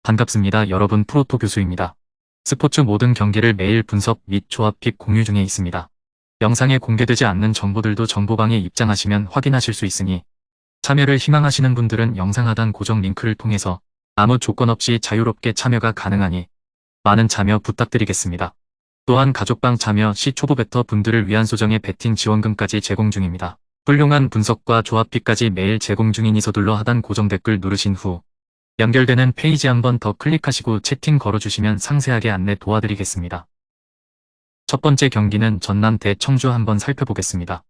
반갑습니다. 여러분, 프로토 교수입니다. 스포츠 모든 경기를 매일 분석 및 조합픽 공유 중에 있습니다. 영상에 공개되지 않는 정보들도 정보방에 입장하시면 확인하실 수 있으니 참여를 희망하시는 분들은 영상 하단 고정 링크를 통해서 아무 조건 없이 자유롭게 참여가 가능하니 많은 참여 부탁드리겠습니다. 또한 가족방 참여 시 초보 베터 분들을 위한 소정의 베팅 지원금까지 제공 중입니다. 훌륭한 분석과 조합픽까지 매일 제공 중이니 서둘러 하단 고정 댓글 누르신 후 연결되는 페이지 한번 더 클릭하시고 채팅 걸어주시면 상세하게 안내 도와드리겠습니다. 첫 번째 경기는 전남 대 청주 한번 살펴보겠습니다.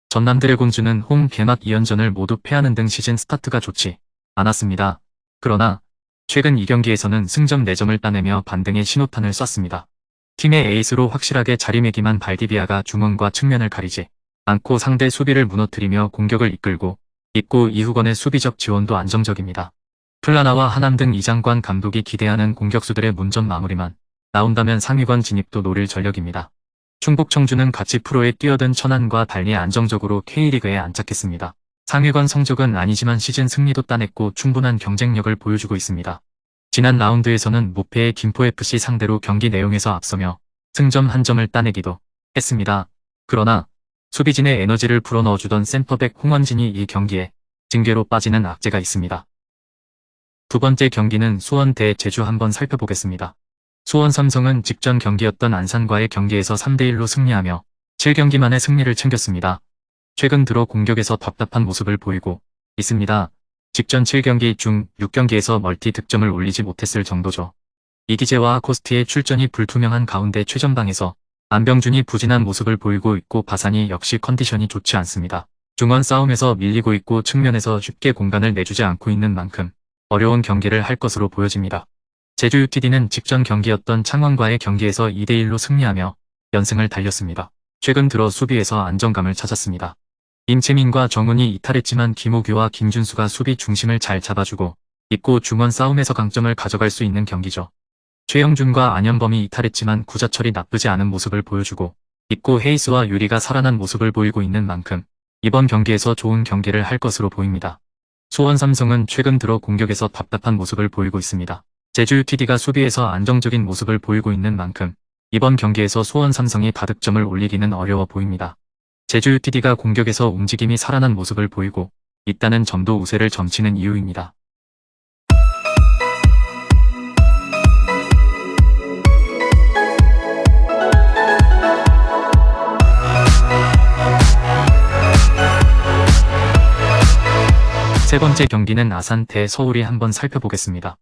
전남 드래곤즈는 홈 개막 2연전을 모두 패하는 등 시즌 스타트가 좋지 않았습니다. 그러나 최근 2경기에서는 승점 4점을 따내며 반등의 신호탄을 쐈습니다. 팀의 에이스로 확실하게 자리매김한 발디비아가 중원과 측면을 가리지 않고 상대 수비를 무너뜨리며 공격을 이끌고 있고 이후건의 수비적 지원도 안정적입니다. 플라나와 하남 등 이장관 감독이 기대하는 공격수들의 문전 마무리만 나온다면 상위권 진입도 노릴 전력입니다. 충북 청주는 같이 프로에 뛰어든 천안과 달리 안정적으로 K리그에 안착했습니다. 상위권 성적은 아니지만 시즌 승리도 따냈고 충분한 경쟁력을 보여주고 있습니다. 지난 라운드에서는 무패의 김포FC 상대로 경기 내용에서 앞서며 승점 1점을 따내기도 했습니다. 그러나 수비진의 에너지를 불어넣어주던 센터백 홍원진이 이 경기에 징계로 빠지는 악재가 있습니다. 두 번째 경기는 수원 대 제주 한번 살펴보겠습니다. 수원 삼성은 직전 경기였던 안산과의 경기에서 3대1로 승리하며 7경기 만에 승리를 챙겼습니다. 최근 들어 공격에서 답답한 모습을 보이고 있습니다. 직전 7경기 중 6경기에서 멀티 득점을 올리지 못했을 정도죠. 이기재와 코스트의 출전이 불투명한 가운데 최전방에서 안병준이 부진한 모습을 보이고 있고 바산이 역시 컨디션이 좋지 않습니다. 중원 싸움에서 밀리고 있고 측면에서 쉽게 공간을 내주지 않고 있는 만큼 어려운 경기를 할 것으로 보여집니다. 제주 UTD는 직전 경기였던 창원과의 경기에서 2대1로 승리하며 연승을 달렸습니다. 최근 들어 수비에서 안정감을 찾았습니다. 임채민과 정훈이 이탈했지만 김호규와 김준수가 수비 중심을 잘 잡아주고 있고 중원 싸움에서 강점을 가져갈 수 있는 경기죠. 최영준과 안현범이 이탈했지만 구자철이 나쁘지 않은 모습을 보여주고 있고 헤이스와 유리가 살아난 모습을 보이고 있는 만큼 이번 경기에서 좋은 경기를 할 것으로 보입니다. 수원 삼성은 최근 들어 공격에서 답답한 모습을 보이고 있습니다. 제주 UTD가 수비에서 안정적인 모습을 보이고 있는 만큼 이번 경기에서 수원 삼성이 다득점을 올리기는 어려워 보입니다. 제주 UTD가 공격에서 움직임이 살아난 모습을 보이고 있다는 점도 우세를 점치는 이유입니다. 세 번째 경기는 아산 대 서울이 한번 살펴보겠습니다.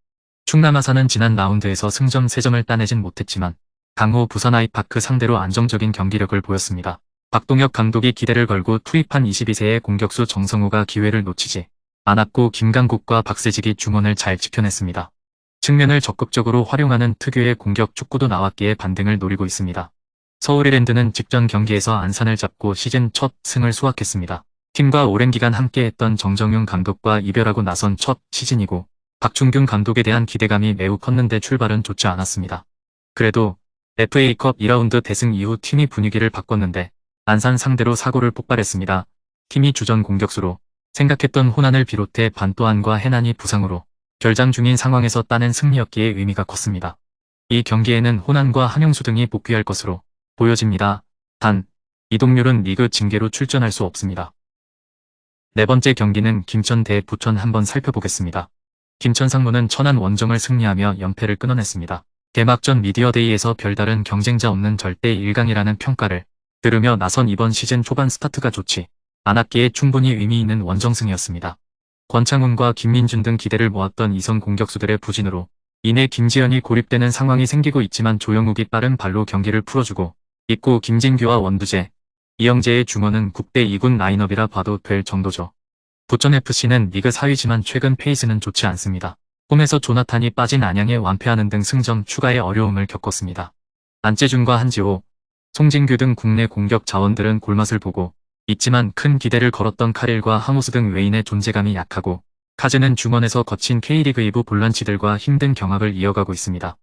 충남 아산은 지난 라운드에서 승점 3점을 따내진 못했지만 강호 부산 아이파크 상대로 안정적인 경기력을 보였습니다. 박동혁 감독이 기대를 걸고 투입한 22세의 공격수 정성우가 기회를 놓치지 않았고 김강국과 박세직이 중원을 잘 지켜냈습니다. 측면을 적극적으로 활용하는 특유의 공격 축구도 나왔기에 반등을 노리고 있습니다. 서울이랜드는 직전 경기에서 안산을 잡고 시즌 첫 승을 수확했습니다. 팀과 오랜 기간 함께했던 정정용 감독과 이별하고 나선 첫 시즌이고 박충균 감독에 대한 기대감이 매우 컸는데 출발은 좋지 않았습니다. 그래도 FA컵 2라운드 대승 이후 팀이 분위기를 바꿨는데 안산 상대로 사고를 폭발했습니다. 팀이 주전 공격수로 생각했던 호난을 비롯해 반또한과 해난이 부상으로 결장 중인 상황에서 따낸 승리였기에 의미가 컸습니다. 이 경기에는 호난과 한용수 등이 복귀할 것으로 보여집니다. 단, 이동률은 리그 징계로 출전할 수 없습니다. 네 번째 경기는 김천 대 부천 한번 살펴보겠습니다. 김천 상무는 천안 원정을 승리하며 연패를 끊어냈습니다. 개막전 미디어데이에서 별다른 경쟁자 없는 절대 1강이라는 평가를 들으며 나선 이번 시즌 초반 스타트가 좋지 않았기에 충분히 의미 있는 원정승이었습니다. 권창훈과 김민준 등 기대를 모았던 이선 공격수들의 부진으로 인해 김지현이 고립되는 상황이 생기고 있지만 조영욱이 빠른 발로 경기를 풀어주고 있고 김진규와 원두재, 이영재의 중원은 국대 2군 라인업이라 봐도 될 정도죠. 부천FC는 리그 4위지만 최근 페이스는 좋지 않습니다. 홈에서 조나탄이 빠진 안양에 완패하는 등 승점 추가에 어려움을 겪었습니다. 안재준과 한지호, 송진규 등 국내 공격 자원들은 골맛을 보고 있지만 큰 기대를 걸었던 카릴과 하모스 등 외인의 존재감이 약하고 카즈는 중원에서 거친 K리그 2부 볼란치들과 힘든 경합을 이어가고 있습니다.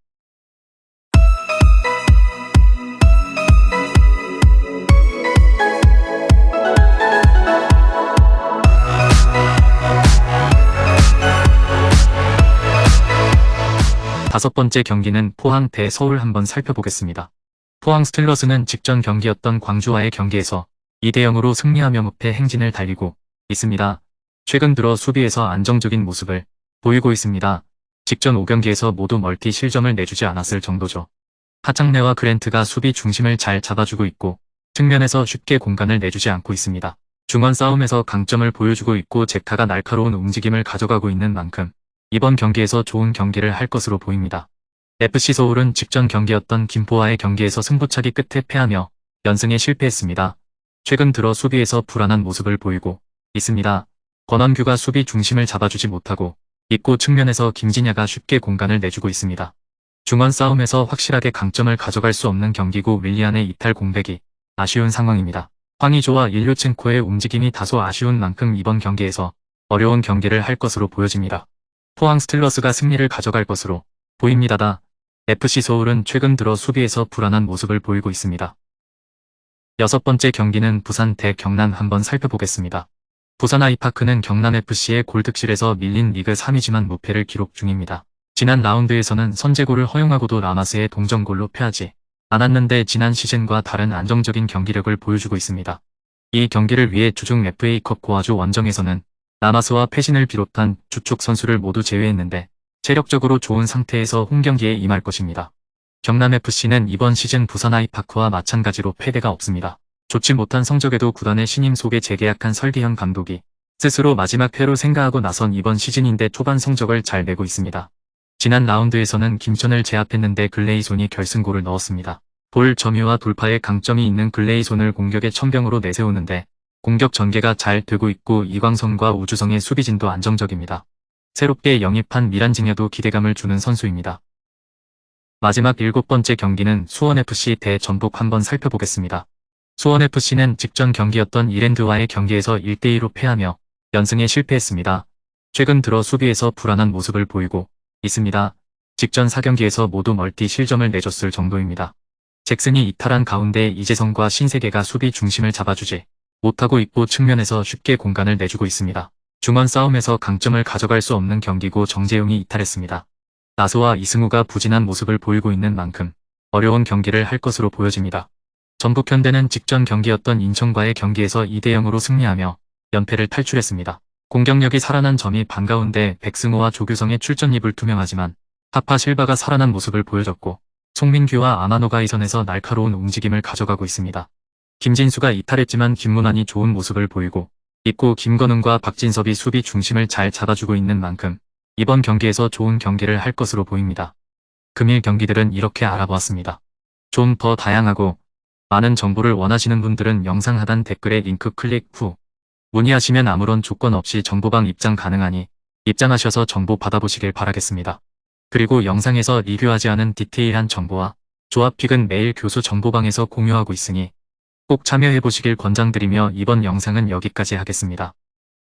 5번째 경기는 포항 대 서울 한번 살펴보겠습니다. 포항 스틸러스는 직전 경기였던 광주와의 경기에서 2대0으로 승리하며 무패 행진을 달리고 있습니다. 최근 들어 수비에서 안정적인 모습을 보이고 있습니다. 직전 5경기에서 모두 멀티 실점을 내주지 않았을 정도죠. 하창래와 그랜트가 수비 중심을 잘 잡아주고 있고 측면에서 쉽게 공간을 내주지 않고 있습니다. 중원 싸움에서 강점을 보여주고 있고 제카가 날카로운 움직임을 가져가고 있는 만큼 이번 경기에서 좋은 경기를 할 것으로 보입니다. FC 서울은 직전 경기였던 김포와의 경기에서 승부차기 끝에 패하며 연승에 실패했습니다. 최근 들어 수비에서 불안한 모습을 보이고 있습니다. 권원규가 수비 중심을 잡아주지 못하고 있고 측면에서 김진야가 쉽게 공간을 내주고 있습니다. 중원 싸움에서 확실하게 강점을 가져갈 수 없는 경기고 윌리안의 이탈 공백이 아쉬운 상황입니다. 황의조와 일류첸코의 움직임이 다소 아쉬운 만큼 이번 경기에서 어려운 경기를 할 것으로 보여집니다. 포항 스틸러스가 승리를 가져갈 것으로 보입니다. FC 서울은 최근 들어 수비에서 불안한 모습을 보이고 있습니다. 6번째 경기는 부산 대 경남 한번 살펴보겠습니다. 부산 아이파크는 경남FC의 골득실에서 밀린 리그 3위지만 무패를 기록 중입니다. 지난 라운드에서는 선제골을 허용하고도 라마스의 동점골로 패하지 않았는데 지난 시즌과 다른 안정적인 경기력을 보여주고 있습니다. 이 경기를 위해 주중 FA컵 고아주 원정에서는 라마스와 패신을 비롯한 주축 선수를 모두 제외했는데 체력적으로 좋은 상태에서 홈경기에 임할 것입니다. 경남FC는 이번 시즌 부산 아이파크와 마찬가지로 패배가 없습니다. 좋지 못한 성적에도 구단의 신임 속에 재계약한 설기현 감독이 스스로 마지막 회로 생각하고 나선 이번 시즌인데 초반 성적을 잘 내고 있습니다. 지난 라운드에서는 김천을 제압했는데 글레이손이 결승골을 넣었습니다. 볼 점유와 돌파에 강점이 있는 글레이손을 공격의 천병으로 내세우는데 공격 전개가 잘 되고 있고 이광선과 우주성의 수비진도 안정적입니다. 새롭게 영입한 미란징야도 기대감을 주는 선수입니다. 마지막 7번째 경기는 수원FC 대 전북 한번 살펴보겠습니다. 수원FC는 직전 경기였던 이랜드와의 경기에서 1대2로 패하며 연승에 실패했습니다. 최근 들어 수비에서 불안한 모습을 보이고 있습니다. 직전 4경기에서 모두 멀티 실점을 내줬을 정도입니다. 잭슨이 이탈한 가운데 이재성과 신세계가 수비 중심을 잡아주지 못하고 있고 측면에서 쉽게 공간을 내주고 있습니다. 중원 싸움에서 강점을 가져갈 수 없는 경기고 정재용이 이탈했습니다. 나소와 이승우가 부진한 모습을 보이고 있는 만큼 어려운 경기를 할 것으로 보여집니다. 전북현대는 직전 경기였던 인천과의 경기에서 2대0으로 승리하며 연패를 탈출했습니다. 공격력이 살아난 점이 반가운데 백승호와 조규성의 출전이 불투명하지만 하파 실바가 살아난 모습을 보여줬고 송민규와 아마노가 이선에서 날카로운 움직임을 가져가고 있습니다. 김진수가 이탈했지만 김문환이 좋은 모습을 보이고 있고 김건웅과 박진섭이 수비 중심을 잘 잡아주고 있는 만큼 이번 경기에서 좋은 경기를 할 것으로 보입니다. 금일 경기들은 이렇게 알아보았습니다. 좀 더 다양하고 많은 정보를 원하시는 분들은 영상 하단 댓글에 링크 클릭 후 문의하시면 아무런 조건 없이 정보방 입장 가능하니 입장하셔서 정보 받아보시길 바라겠습니다. 그리고 영상에서 리뷰하지 않은 디테일한 정보와 조합픽은 매일 교수 정보방에서 공유하고 있으니 꼭 참여해보시길 권장드리며 이번 영상은 여기까지 하겠습니다.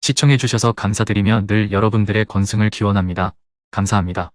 시청해주셔서 감사드리며 늘 여러분들의 건승을 기원합니다. 감사합니다.